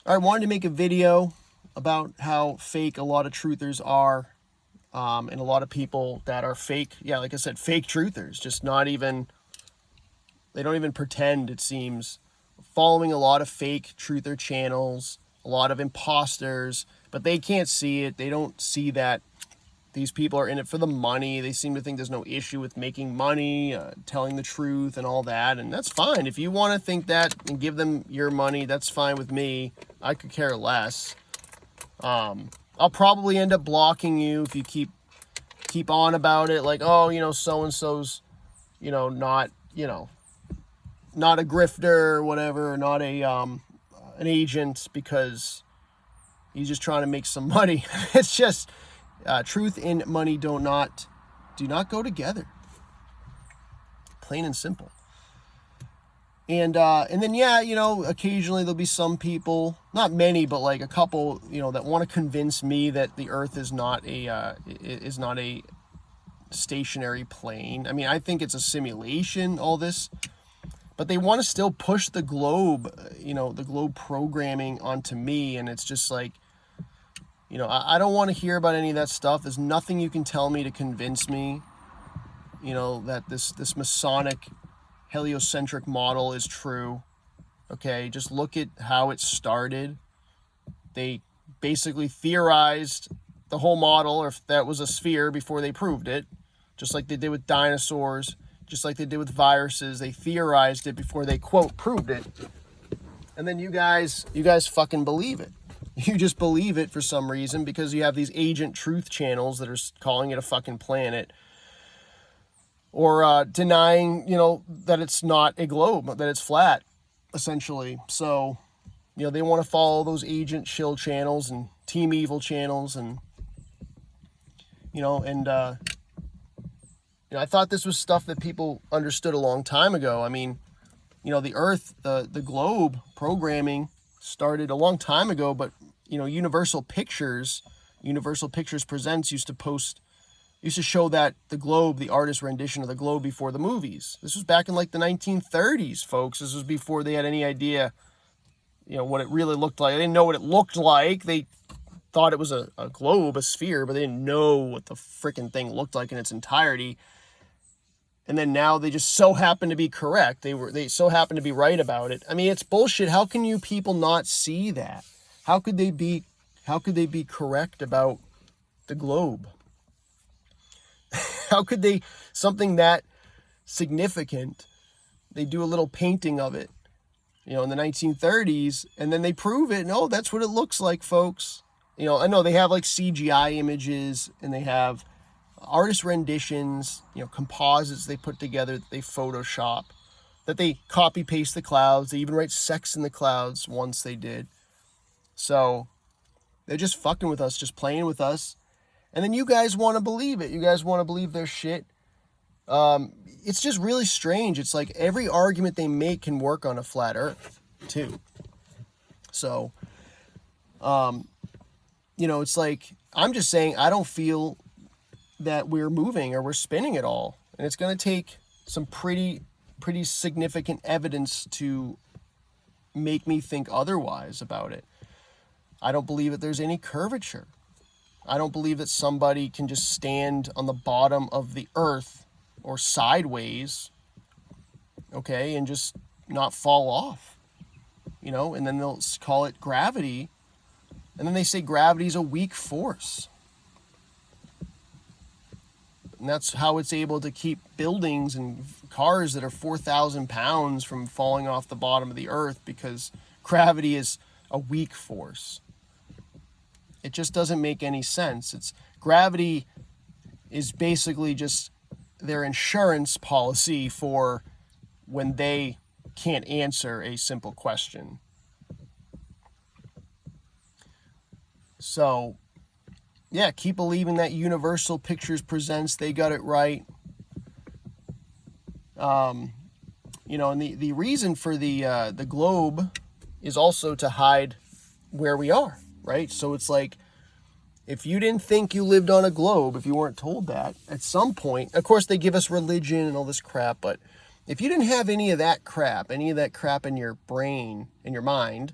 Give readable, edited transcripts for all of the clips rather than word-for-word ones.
I wanted to make a video about how fake a lot of truthers are, and a lot of people that are fake, yeah, like I said, fake truthers, just not even, they don't even pretend, it seems, following a lot of fake truther channels, a lot of imposters, but they can't see it. They don't see that these people are in it for the money. They seem to think there's no issue with making money, telling the truth and all that. And that's fine. If you want to think that and give them your money, that's fine with me. I could care less. I'll probably end up blocking you if you keep on about it. Like, oh, so-and-so's, not, not a grifter or whatever, not an agent, because he's just trying to make some money. It's just, truth and money do not go together. Plain and simple. And then, yeah, occasionally there'll be some people, not many, but like a couple, that want to convince me that the Earth is not a stationary plane. I mean, I think it's a simulation, all this, but they want to still push the globe, the globe programming onto me, and it's just like, I don't want to hear about any of that stuff. There's nothing you can tell me to convince me, that this Masonic heliocentric model is true. Okay, just look at how it started. They basically theorized the whole model, or if that was a sphere, before they proved it, just like they did with dinosaurs, just like they did with viruses. They theorized it before they, quote, proved it. And then you guys fucking believe it. You just believe it for some reason because you have these agent truth channels that are calling it a fucking planet, or denying, that it's not a globe, that it's flat, essentially. So, they want to follow those agent shill channels and team evil channels, and, I thought this was stuff that people understood a long time ago. I mean, the Earth, the globe programming started a long time ago, but, Universal Pictures Presents used to show that the globe, the artist rendition of the globe, before the movies. This was back in like the 1930s, folks. This was before they had any idea, what it really looked like. They didn't know what it looked like. They thought it was a globe, a sphere, but they didn't know what the freaking thing looked like in its entirety. And then now they just so happen to be correct. They so happen to be right about it. I mean, it's bullshit. How can you people not see that? How could they be correct about the globe? How could they, something that significant, they do a little painting of it, in the 1930s, and then they prove it. No, that's what it looks like, folks. I know they have like CGI images, and they have artist renditions, composites they put together, that they Photoshop, that they copy paste the clouds. They even write sex in the clouds once they did. So they're just fucking with us, just playing with us. And then you guys want to believe it. You guys want to believe their shit. It's just really strange. It's like every argument they make can work on a flat Earth, too. So, it's like, I'm just saying, I don't feel that we're moving or we're spinning at all. And it's going to take some pretty significant evidence to make me think otherwise about it. I don't believe that there's any curvature. I don't believe that somebody can just stand on the bottom of the Earth or sideways, okay, and just not fall off, and then they'll call it gravity, and then they say gravity is a weak force. And that's how it's able to keep buildings and cars that are 4,000 pounds from falling off the bottom of the Earth, because gravity is a weak force. It just doesn't make any sense. Gravity is basically just their insurance policy for when they can't answer a simple question. So, yeah, keep believing that Universal Pictures Presents, they got it right. And the reason for the globe is also to hide where we are, right? So it's like, if you didn't think you lived on a globe, if you weren't told that at some point, of course they give us religion and all this crap, but if you didn't have any of that crap in your brain, in your mind,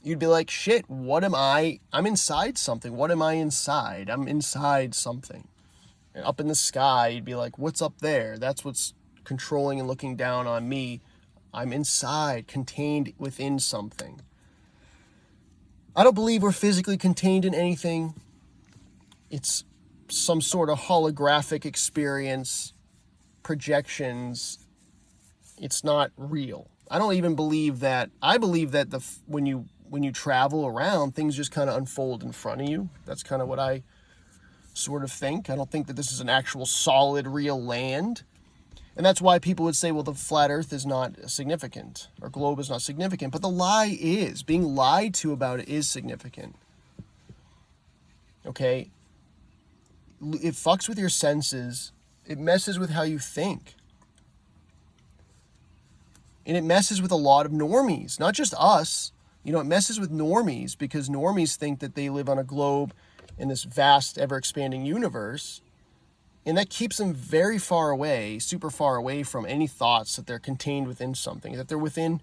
you'd be like, shit, what am I? I'm inside something. What am I inside? I'm inside something. And up in the sky, you'd be like, what's up there? That's what's controlling and looking down on me. I'm inside, contained within something. I don't believe we're physically contained in anything. It's some sort of holographic experience, projections. It's not real. I don't even believe that. I believe that when you travel around, things just kind of unfold in front of you. That's kind of what I sort of think. I don't think that this is an actual solid, real land. And that's why people would say, well, the flat earth is not significant, or globe is not significant. But the lie is. Being lied to about it is significant. Okay? It fucks with your senses. It messes with how you think. And it messes with a lot of normies, not just us. You know, it messes with normies because normies think that they live on a globe in this vast, ever-expanding universe. And that keeps them very far away, super far away from any thoughts that they're contained within something, that they're within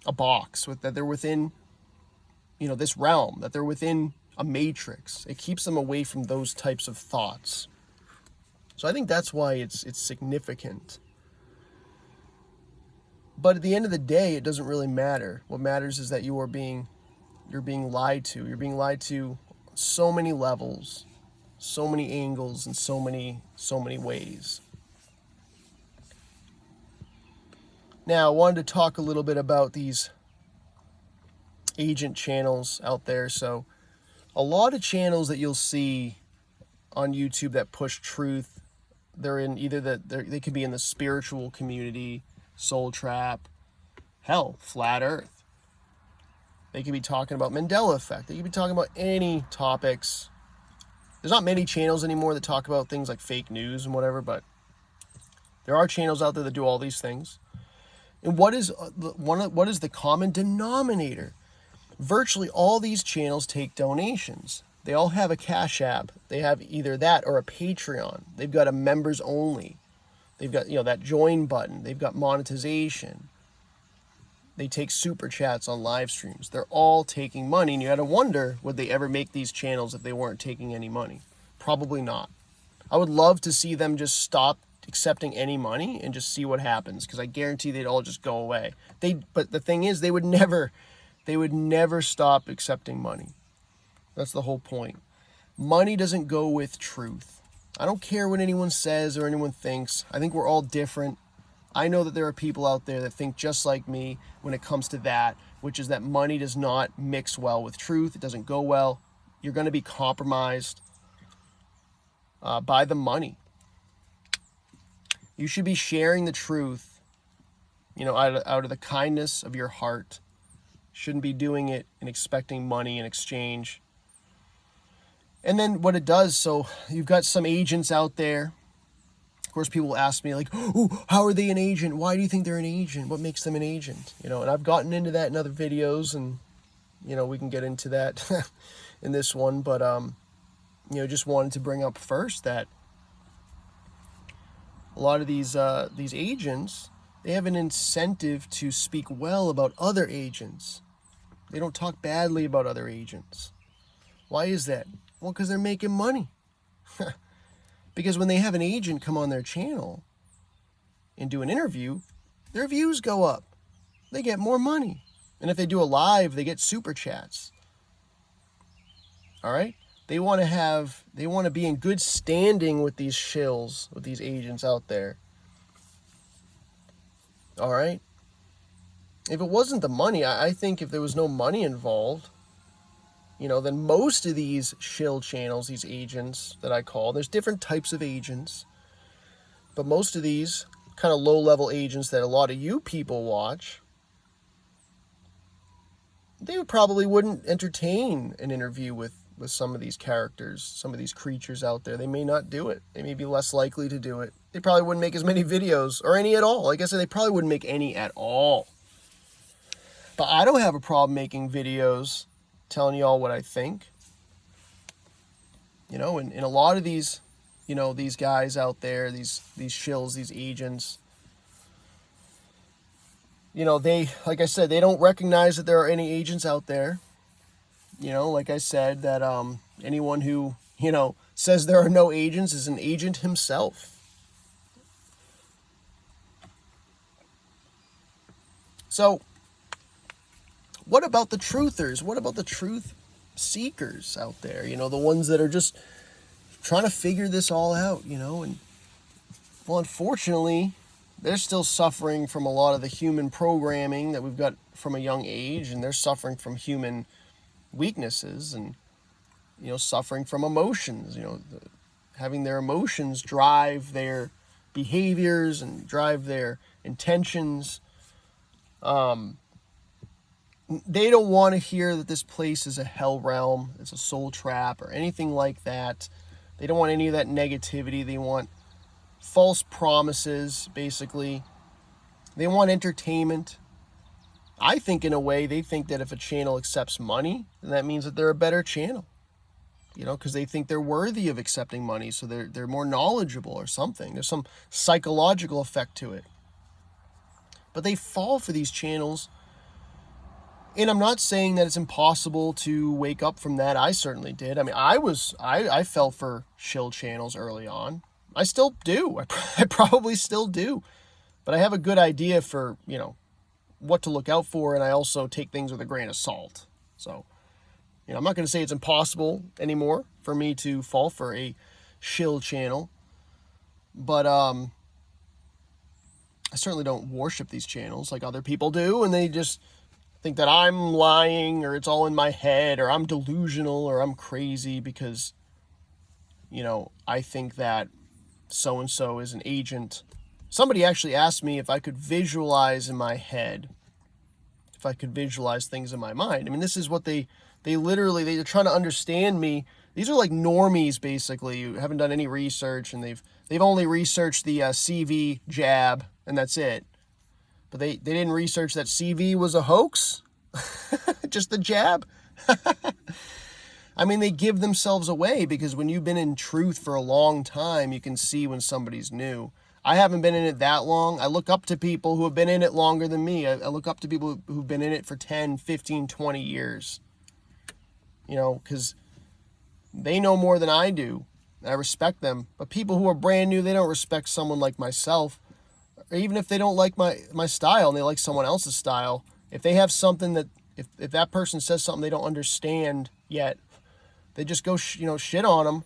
a box, that they're within, you know, this realm, that they're within a matrix. It keeps them away from those types of thoughts. So I think that's why it's significant. But at the end of the day, it doesn't really matter. What matters is that you're being lied to. You're being lied to so many levels, so many angles, and so many ways. Now, I wanted to talk a little bit about these agent channels out there. So, a lot of channels that you'll see on YouTube that push truth, they're in either they could be in the spiritual community, Soul Trap, hell, Flat Earth. They could be talking about Mandela Effect. They could be talking about any topics. There's not many channels anymore that talk about things like fake news and whatever, but there are channels out there that do all these things. And what is the common denominator? Virtually all these channels take donations. They all have a Cash App. They have either that or a Patreon. They've got a members only. They've got, that join button. They've got monetization. They take super chats on live streams. They're all taking money, and you got to wonder, would they ever make these channels if they weren't taking any money? Probably not. I would love to see them just stop accepting any money and just see what happens, because I guarantee they'd all just go away. But the thing is, they would never stop accepting money. That's the whole point. Money doesn't go with truth. I don't care what anyone says or anyone thinks. I think we're all different. I know that there are people out there that think just like me when it comes to that, which is that money does not mix well with truth. It doesn't go well. You're going to be compromised by the money. You should be sharing the truth, out of the kindness of your heart. Shouldn't be doing it and expecting money in exchange. And then what it does, so you've got some agents out there. Of course, people ask me like, oh, how are they an agent? Why do you think they're an agent? What makes them an agent? And I've gotten into that in other videos, and, we can get into that in this one. But, just wanted to bring up first that a lot of these agents, they have an incentive to speak well about other agents. They don't talk badly about other agents. Why is that? Well, because they're making money. Because when they have an agent come on their channel and do an interview, their views go up. They get more money. And if they do a live, they get super chats. All right? They want to be in good standing with these shills, with these agents out there. All right? If it wasn't the money, I think if there was no money involved, then most of these shill channels, these agents that I call, there's different types of agents, but most of these kind of low-level agents that a lot of you people watch, they probably wouldn't entertain an interview with some of these characters, some of these creatures out there. They may not do it. They may be less likely to do it. They probably wouldn't make as many videos, or any at all. Like I said, they probably wouldn't make any at all. But I don't have a problem making videos telling you all what I think. And a lot of these, these guys out there, these shills, these agents, they, like I said, they don't recognize that there are any agents out there. Like I said, that anyone who, says there are no agents is an agent himself. So, what about the truthers? What about the truth seekers out there? The ones that are just trying to figure this all out, and, well, unfortunately, they're still suffering from a lot of the human programming that we've got from a young age, and they're suffering from human weaknesses and, suffering from emotions, having their emotions drive their behaviors and drive their intentions. They don't want to hear that this place is a hell realm, it's a soul trap, or anything like that. They don't want any of that negativity. They want false promises, basically. They want entertainment. I think, in a way, they think that if a channel accepts money, then that means that they're a better channel. Because they think they're worthy of accepting money, so they're more knowledgeable or something. There's some psychological effect to it. But they fall for these channels. And I'm not saying that it's impossible to wake up from that. I certainly did. I mean, I fell for shill channels early on. I still do. I probably still do. But I have a good idea for, what to look out for, and I also take things with a grain of salt. So, I'm not going to say it's impossible anymore for me to fall for a shill channel. But I certainly don't worship these channels like other people do, and they just think that I'm lying, or it's all in my head, or I'm delusional, or I'm crazy because, I think that so-and-so is an agent. Somebody actually asked me if I could visualize in my head, if I could visualize things in my mind. I mean, this is what they're trying to understand me. These are like normies, basically, who haven't done any research, and they've only researched the CV jab, and that's it. But they didn't research that CV was a hoax? Just the jab? I mean, they give themselves away, because when you've been in truth for a long time, you can see when somebody's new. I haven't been in it that long. I look up to people who have been in it longer than me. I look up to people who've been in it for 10, 15, 20 years. Because they know more than I do. I respect them. But people who are brand new, they don't respect someone like myself. Or even if they don't like my style and they like someone else's style, if they have something that, if that person says something they don't understand yet, they just go, shit on them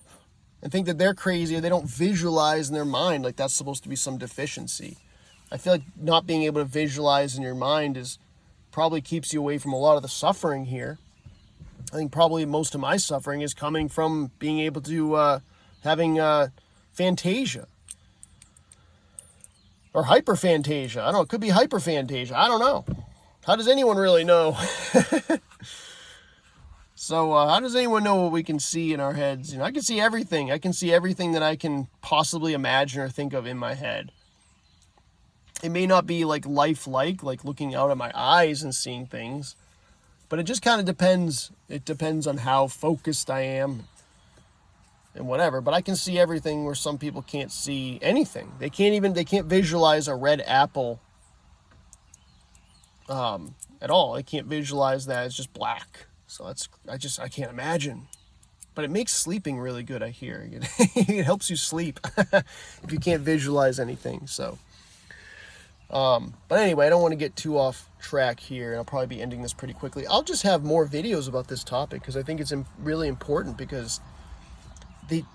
and think that they're crazy, or they don't visualize in their mind like that's supposed to be some deficiency. I feel like not being able to visualize in your mind probably keeps you away from a lot of the suffering here. I think probably most of my suffering is coming from being able to, having phantasia. Or hyperphantasia. I don't know. It could be hyperphantasia. I don't know. How does anyone really know? So how does anyone know what we can see in our heads? I can see everything. I can see everything that I can possibly imagine or think of in my head. It may not be like lifelike, like looking out at my eyes and seeing things, but it just kind of depends. It depends on how focused I am and whatever. But I can see everything where some people can't see anything. They can't visualize a red apple at all. They can't visualize that. It's just black. So I can't imagine. But it makes sleeping really good, I hear. It helps you sleep if you can't visualize anything. So, but anyway, I don't want to get too off track here, and I'll probably be ending this pretty quickly. I'll just have more videos about this topic, because I think it's really important, because the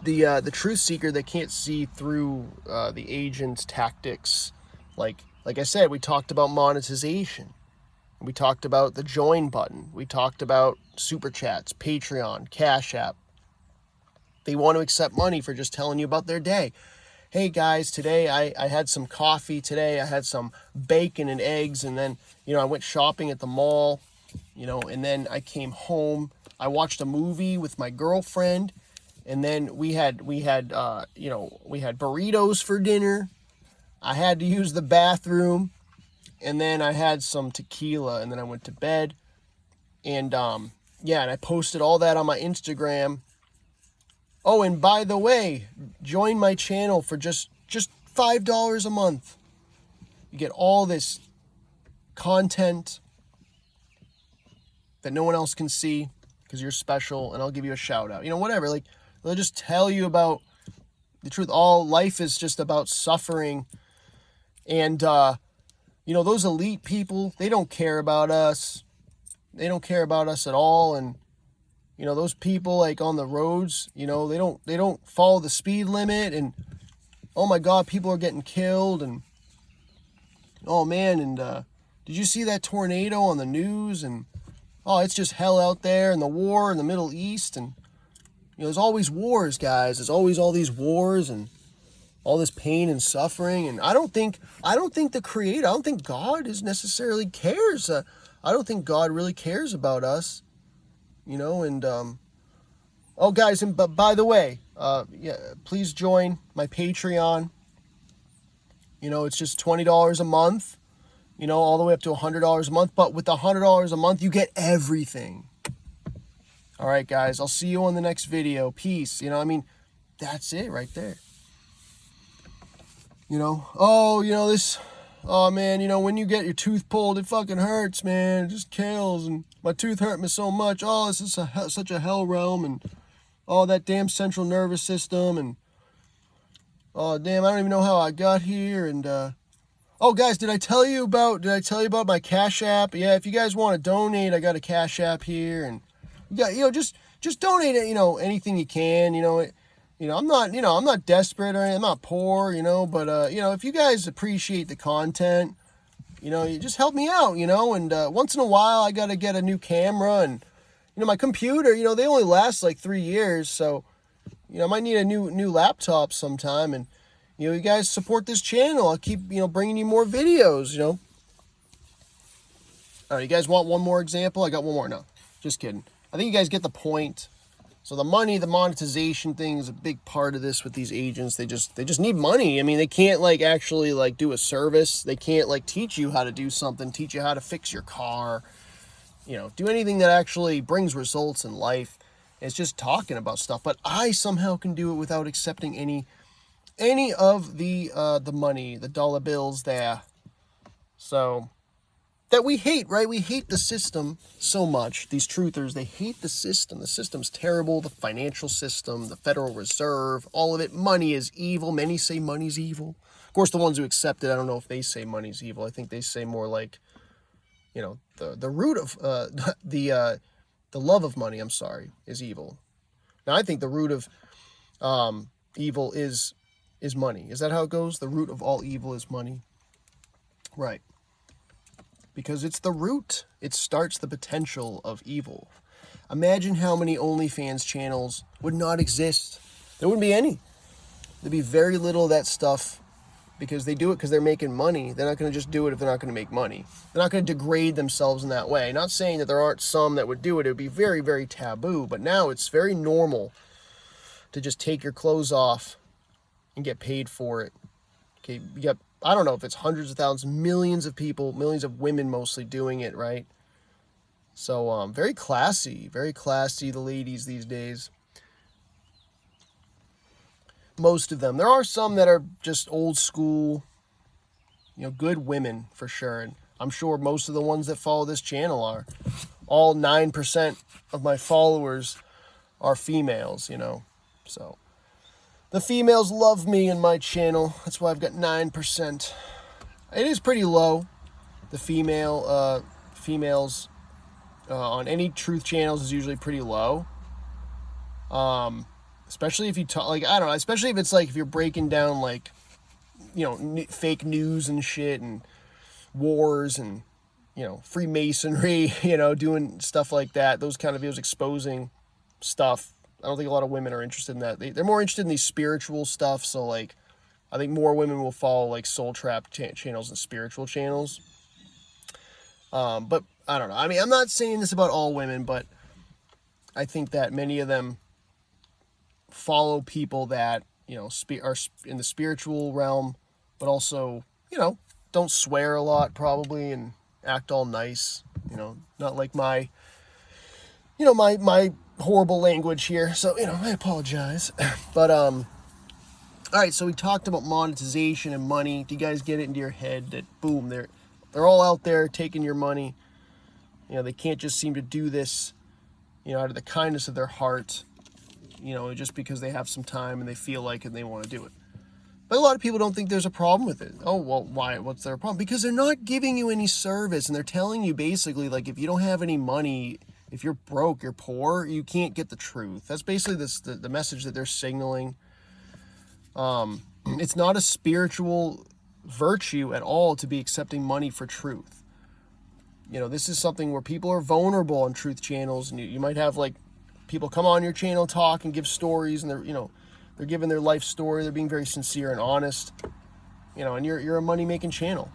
truth seeker that can't see through the agent's tactics, like I said, we talked about monetization. We talked about the join button. We talked about super chats, Patreon, Cash App. They want to accept money for just telling you about their day. Hey guys, today I had some coffee today. I had some bacon and eggs, and then, I went shopping at the mall, and then I came home. I watched a movie with my girlfriend, and then we had burritos for dinner. I had to use the bathroom. And then I had some tequila, and then I went to bed. And, and I posted all that on my Instagram. Oh, and by the way, join my channel for just $5 a month. You get all this content that no one else can see because you're special, and I'll give you a shout out. Whatever. Like, they'll just tell you about the truth. All life is just about suffering. And, those elite people, they don't care about us. They don't care about us at all. And, those people like on the roads, they don't follow the speed limit. And, oh my God, people are getting killed. And, oh man, and did you see that tornado on the news? And, oh, it's just hell out there, and the war in the Middle East. And, there's always wars, guys. There's always all these wars and all this pain and suffering. And I don't think the Creator, I don't think God necessarily cares. I don't think God really cares about us, and, oh guys, and but by the way, please join my Patreon. It's just $20 a month, all the way up to $100 a month. But with the $100 a month, you get everything. All right, guys, I'll see you on the next video. Peace. That's it right there. Oh man, when you get your tooth pulled, it fucking hurts, man. It just kills, and my tooth hurt me so much. Oh, this is such a hell realm, and oh, that damn central nervous system, and oh damn, I don't even know how I got here. And oh guys, did I tell you about my Cash App? Yeah, if you guys want to donate, I got a Cash App here, and you got just donate it, anything you can. I'm not desperate or anything. I'm not poor, but if you guys appreciate the content, you just help me out, and once in a while I got to get a new camera, and my computer, they only last like 3 years, so I might need a new laptop sometime. And you guys support this channel. I'll keep bringing you more videos. All right, you guys want one more example? I got one more. No, just kidding. I think you guys get the point. So the monetization thing is a big part of this with these agents. They just need money. I mean, they can't actually do a service. They can't teach you how to do something, teach you how to fix your car, do anything that actually brings results in life. It's just talking about stuff. But I somehow can do it without accepting any of the money, the dollar bills there. So that we hate, right? We hate the system so much. These truthers, they hate the system. The system's terrible. The financial system, the Federal Reserve, all of it. Money is evil. Many say money's evil. Of course, the ones who accept it, I don't know if they say money's evil. I think they say more like, the root of the love of money, is evil. Now, I think the root of evil is money. Is that how it goes? The root of all evil is money. Right. Because it's the root. It starts the potential of evil. Imagine how many OnlyFans channels would not exist. There wouldn't be any. There'd be very little of that stuff because they do it because they're making money. They're not going to just do it if they're not going to make money. They're not going to degrade themselves in that way. Not saying that there aren't some that would do it. It would be very, very taboo. But now it's very normal to just take your clothes off and get paid for it. Okay, you got, I don't know if it's hundreds of thousands, millions of people, millions of women mostly doing it, right? So very classy, the ladies these days. Most of them. There are some that are just old school, good women for sure. And I'm sure most of the ones that follow this channel are. All 9% of my followers are females, So the females love me in my channel. That's why I've got 9%. It is pretty low. The females on any truth channels is usually pretty low. Especially if you talk, I don't know, especially if it's if you're breaking down fake news and shit and wars and, Freemasonry, doing stuff like that. Those kind of videos exposing stuff. I don't think a lot of women are interested in that. They're more interested in these spiritual stuff. So I think more women will follow soul trap channels and spiritual channels. But I don't know. I mean, I'm not saying this about all women, but I think that many of them follow people that, are in the spiritual realm, but also, don't swear a lot probably and act all nice, not like my horrible language here. So, I apologize. But, all right, so we talked about monetization and money. Do you guys get it into your head that, boom, They're all out there taking your money. You know, they can't just seem to do this, you know, out of the kindness of their heart, you know, just because they have some time and they feel like it and they want to do it. But a lot of people don't think there's a problem with it. Oh, well, why? What's their problem? Because they're not giving you any service, and they're telling you basically, like, if you don't have any money, if you're broke, you're poor, you can't get the truth. That's basically the message that they're signaling. It's not a spiritual virtue at all to be accepting money for truth. You know, this is something where people are vulnerable on truth channels, and you might have, like, people come on your channel, talk, and give stories, and they're, you know, they're giving their life story. They're being very sincere and honest, you know, and you're a money-making channel.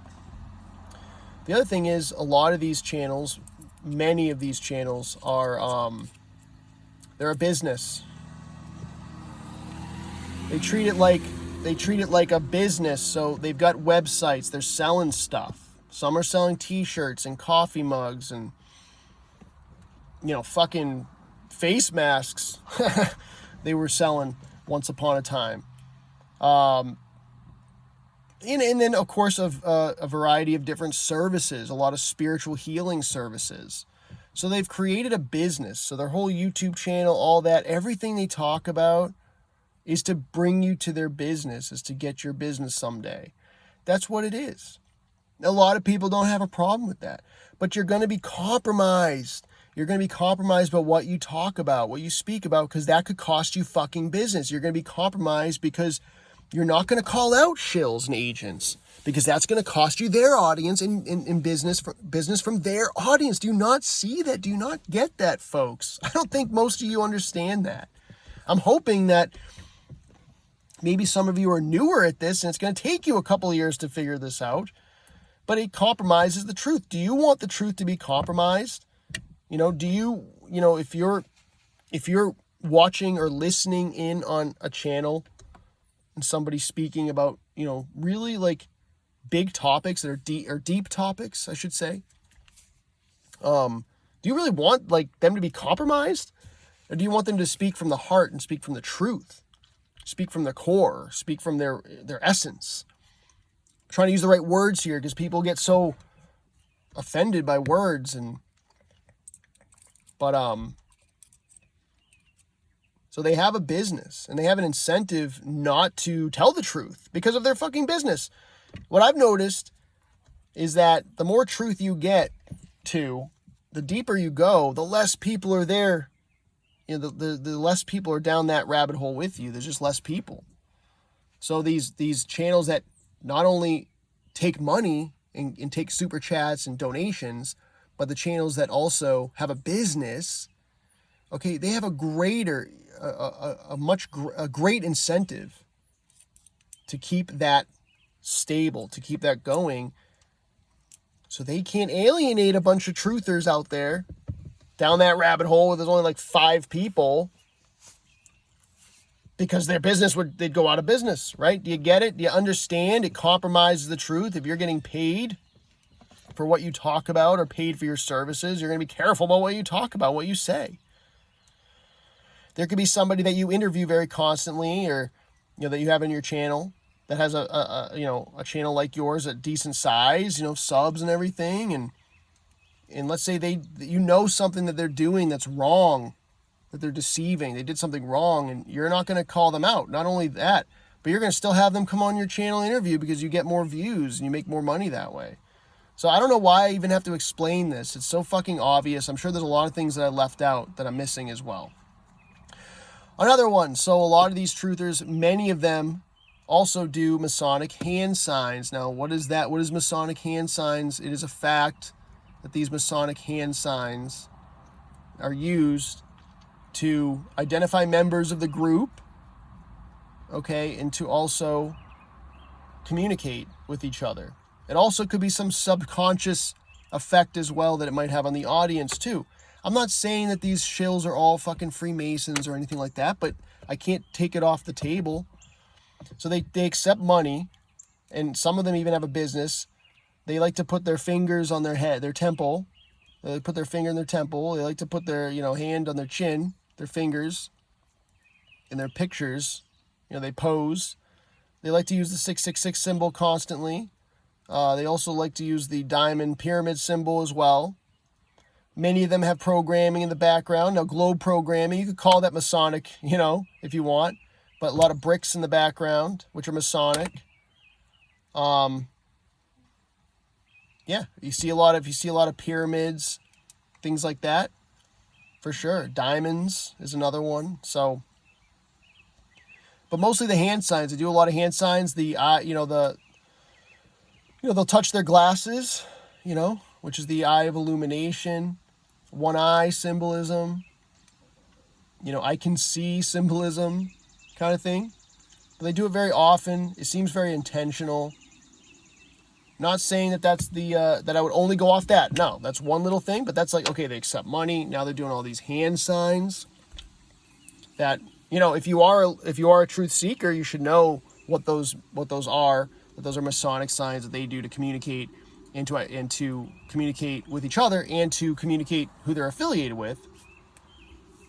The other thing is, a lot of these channels, many of these channels are, they're a business. They treat it like a business. So they've got websites. They're selling stuff. Some are selling T-shirts and coffee mugs and, you know, fucking face masks. They were selling once upon a time. And then, of course, a variety of different services, a lot of spiritual healing services. So they've created a business. So their whole YouTube channel, all that, everything they talk about is to bring you to their business, is to get your business someday. That's what it is. A lot of people don't have a problem with that. But you're going to be compromised. You're going to be compromised by what you talk about, what you speak about, because that could cost you fucking business. You're going to be compromised because you're not going to call out shills and agents, because that's going to cost you their audience and business from their audience. Do you not see that? Do you not get that, folks? I don't think most of you understand that. I'm hoping that maybe some of you are newer at this, and it's going to take you a couple of years to figure this out, but it compromises the truth. Do you want the truth to be compromised? You know, do you, you know, if you're watching or listening in on a channel and somebody's speaking about, you know, really like big topics that are deep topics, I should say, do you really want like them to be compromised? Or do you want them to speak from the heart and speak from the truth? Speak from their core, speak from their essence? I'm trying to use the right words here because people get so offended by words so they have a business and they have an incentive not to tell the truth because of their fucking business. What I've noticed is that the more truth you get to, the deeper you go, the less people are there. You know, the less people are down that rabbit hole with you. There's just less people. So these channels that not only take money and take super chats and donations, but the channels that also have a business, okay, they have a great incentive to keep that stable, to keep that going, so they can't alienate a bunch of truthers out there down that rabbit hole where there's only like 5 people, because their business they'd go out of business, right? Do you get it? Do you understand? It compromises the truth. If you're getting paid for what you talk about or paid for your services, you're going to be careful about what you talk about, what you say. There could be somebody that you interview very constantly, or, you know, that you have in your channel that has a channel like yours at decent size, you know, subs and everything, and let's say you know something that they're doing that's wrong, that they're deceiving, they did something wrong, and you're not going to call them out. Not only that, but you're going to still have them come on your channel and interview because you get more views and you make more money that way. So I don't know why I even have to explain this. It's so fucking obvious. I'm sure there's a lot of things that I left out that I'm missing as well. Another one. So a lot of these truthers, many of them also do Masonic hand signs. Now, what is that? What is Masonic hand signs? It is a fact that these Masonic hand signs are used to identify members of the group, okay, and to also communicate with each other. It also could be some subconscious effect as well that it might have on the audience too. I'm not saying that these shills are all fucking Freemasons or anything like that, but I can't take it off the table. So they accept money, and some of them even have a business. They like to put their fingers on their head, their temple. They put their finger in their temple. They like to put their, hand on their chin, their fingers, in their pictures. They pose. They like to use the 666 symbol constantly. They also like to use the diamond pyramid symbol as well. Many of them have programming in the background. Now, globe programming, you could call that Masonic, if you want. But a lot of bricks in the background, which are Masonic. Yeah, you see a lot of pyramids, things like that, for sure. Diamonds is another one. So, but mostly the hand signs. They do a lot of hand signs. The they'll touch their glasses, which is the eye of illumination. One eye symbolism. I can see symbolism, kind of thing. But they do it very often. It seems very intentional. Not saying that that's that I would only go off that. No, that's one little thing. But that's like, okay, they accept money. Now they're doing all these hand signs. That if you are a truth seeker, you should know what those are. That those are Masonic signs that they do to communicate and to communicate with each other and to communicate who they're affiliated with.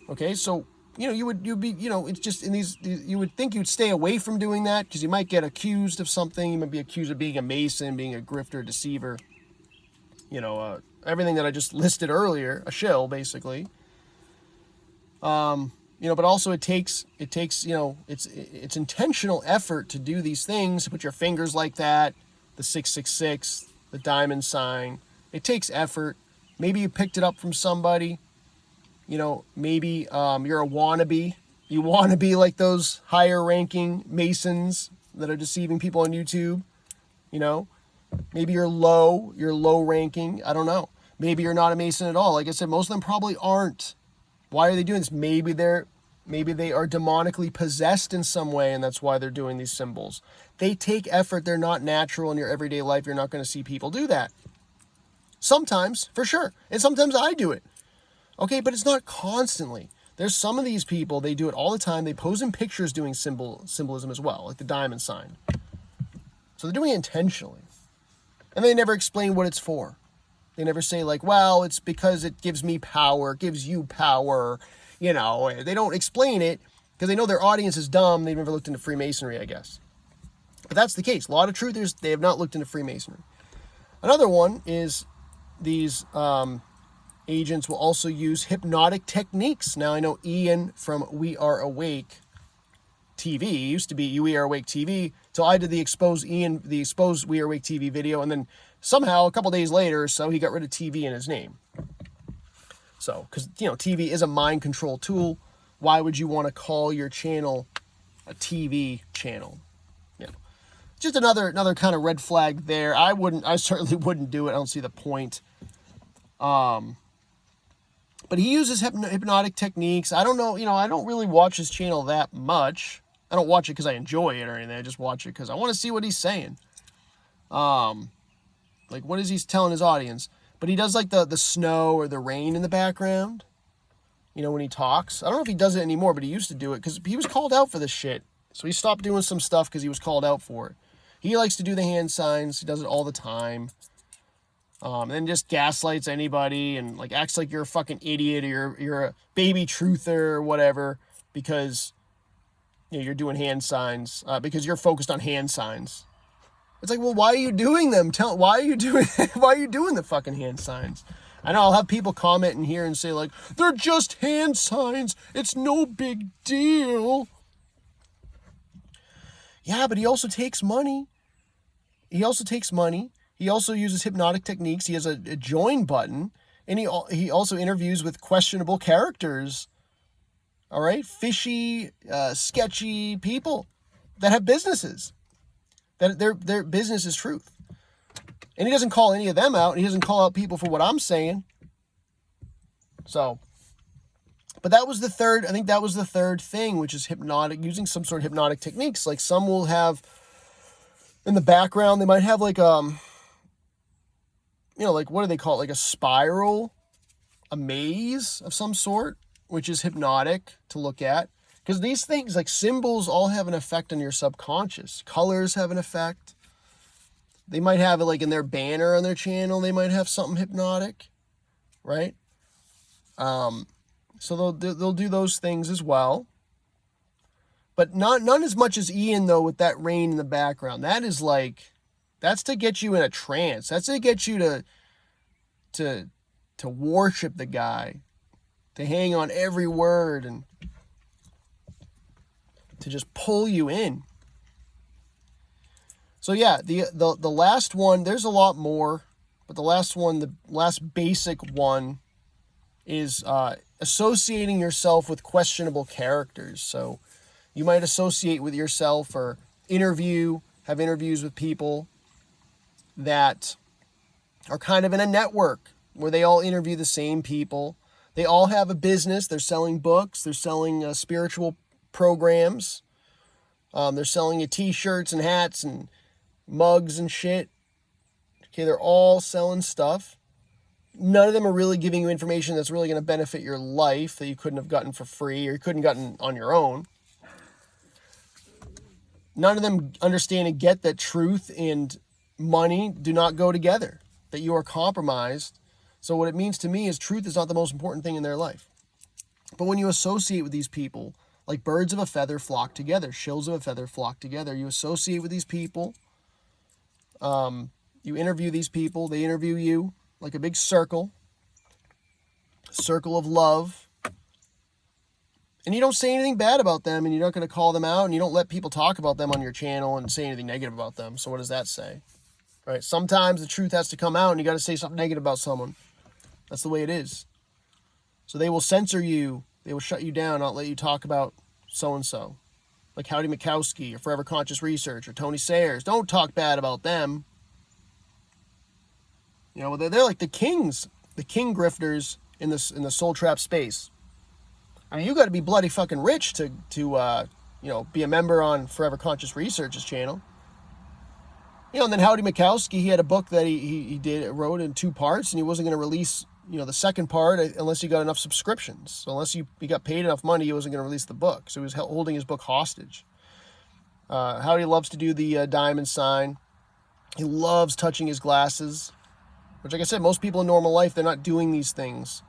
Okay, so you'd be it's just in these, you would think you'd stay away from doing that because you might get accused of something. You might be accused of being a Mason, being a grifter, a deceiver. Everything that I just listed earlier, a shill basically. But also it takes it's intentional effort to do these things, to put your fingers like that, the 666, the diamond sign. It takes effort. Maybe you picked it up from somebody. Maybe you're a wannabe. You want to be like those higher ranking Masons that are deceiving people on YouTube. Maybe you're low ranking. I don't know. Maybe you're not a Mason at all. Like I said, most of them probably aren't. Why are they doing this? Maybe they are demonically possessed in some way, and that's why they're doing these symbols. They take effort. They're not natural in your everyday life. You're not going to see people do that. Sometimes, for sure. And sometimes I do it. Okay, but it's not constantly. There's some of these people, they do it all the time. They pose in pictures doing symbolism as well, like the diamond sign. So they're doing it intentionally. And they never explain what it's for. They never say like, well, it's because it gives me power, it gives you power. They don't explain it because they know their audience is dumb. They've never looked into Freemasonry, I guess. But that's the case. A lot of truthers, they have not looked into Freemasonry. Another one is these agents will also use hypnotic techniques. Now, I know Ian from We Are Awake TV, used to be We Are Awake TV, so I did the exposed We Are Awake TV video, and then somehow a couple days later or so, he got rid of TV in his name. So, because, TV is a mind control tool. Why would you want to call your channel a TV channel? Just another kind of red flag there. I certainly wouldn't do it. I don't see the point. But he uses hypnotic techniques. I don't know, I don't really watch his channel that much. I don't watch it because I enjoy it or anything. I just watch it because I want to see what he's saying. Like, what is he telling his audience? But he does like the snow or the rain in the background, when he talks. I don't know if he does it anymore, but he used to do it because he was called out for this shit. So he stopped doing some stuff because he was called out for it. He likes to do the hand signs. He does it all the time. And then just gaslights anybody and like acts like you're a fucking idiot or you're a baby truther or whatever because you're doing hand signs because you're focused on hand signs. It's like, well, why are you doing them? Why are you doing the fucking hand signs? I know I'll have people comment in here and say like, they're just hand signs. It's no big deal. Yeah, but he also takes money. He also uses hypnotic techniques. He has a join button, and he also interviews with questionable characters. All right, fishy, sketchy people that have businesses. That their business is truth, and he doesn't call any of them out. He doesn't call out people for what I'm saying. So, but that was the third. I think that was the third thing, which is hypnotic, using some sort of hypnotic techniques. Like some will have. In the background, they might have like, like what do they call it? Like a spiral, a maze of some sort, which is hypnotic to look at. Because these things, like symbols, all have an effect on your subconscious. Colors have an effect. They might have it like in their banner on their channel. They might have something hypnotic, right? So they'll do those things as well. But none as much as Ian, though, with that rain in the background. That's That's to get you in a trance. That's to get you to worship the guy, to hang on every word, and to just pull you in. So yeah, the last one, there's a lot more, but the last one, the last basic one, is associating yourself with questionable characters. So you might associate with yourself or have interviews with people that are kind of in a network where they all interview the same people. They all have a business. They're selling books. They're selling spiritual programs. They're selling you t-shirts and hats and mugs and shit. Okay, they're all selling stuff. None of them are really giving you information that's really going to benefit your life that you couldn't have gotten for free or you couldn't have gotten on your own. None of them understand and get that truth and money do not go together, that you are compromised. So what it means to me is truth is not the most important thing in their life. But when you associate with these people, like birds of a feather flock together, shills of a feather flock together, you associate with these people, you interview these people, they interview you, like a big circle of love. And you don't say anything bad about them, and you're not going to call them out, and you don't let people talk about them on your channel and say anything negative about them. So what does that say? Right? Sometimes the truth has to come out, and you got to say something negative about someone. That's the way it is. So they will censor you. They will shut you down, not let you talk about so-and-so. Like Howdy Macowski, or Forever Conscious Research, or Tony Sayers. Don't talk bad about them. You know, they're like the kings, the king grifters in the soul trap space. I mean, you got to be bloody fucking rich to be a member on Forever Conscious Research's channel. You know, and then Howdy Macowski, he had a book that he wrote in 2 parts, and he wasn't going to release, the second part unless he got enough subscriptions. So unless he got paid enough money, he wasn't going to release the book. So he was holding his book hostage. Howdy loves to do the diamond sign. He loves touching his glasses, which, like I said, most people in normal life, they're not doing these things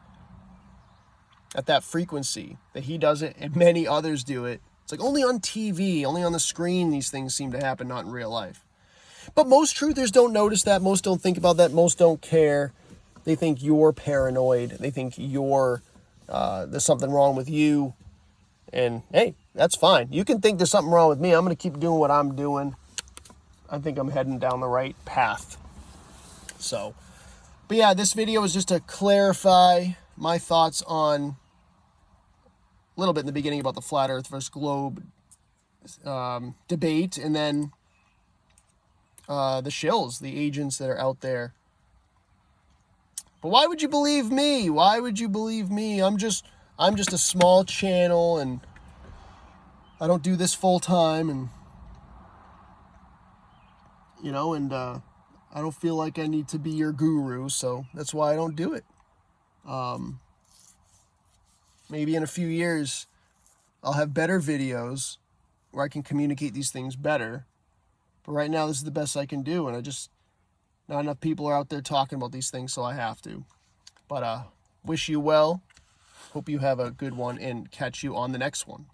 at that frequency that he does it, and many others do it. It's like only on TV, only on the screen, these things seem to happen, not in real life. But most truthers don't notice that. Most don't think about that. Most don't care. They think you're paranoid. They think there's something wrong with you. And hey, that's fine. You can think there's something wrong with me. I'm going to keep doing what I'm doing. I think I'm heading down the right path. So, but yeah, this video is just to clarify my thoughts on a little bit in the beginning about the flat earth versus globe debate, and then the shills, the agents that are out there. But why would you believe me? Why would you believe me? I'm just a small channel, and I don't do this full time, and I don't feel like I need to be your guru, so that's why I don't do it. Maybe in a few years, I'll have better videos where I can communicate these things better. But right now, this is the best I can do, and not enough people are out there talking about these things, so I have to. But wish you well. Hope you have a good one, and catch you on the next one.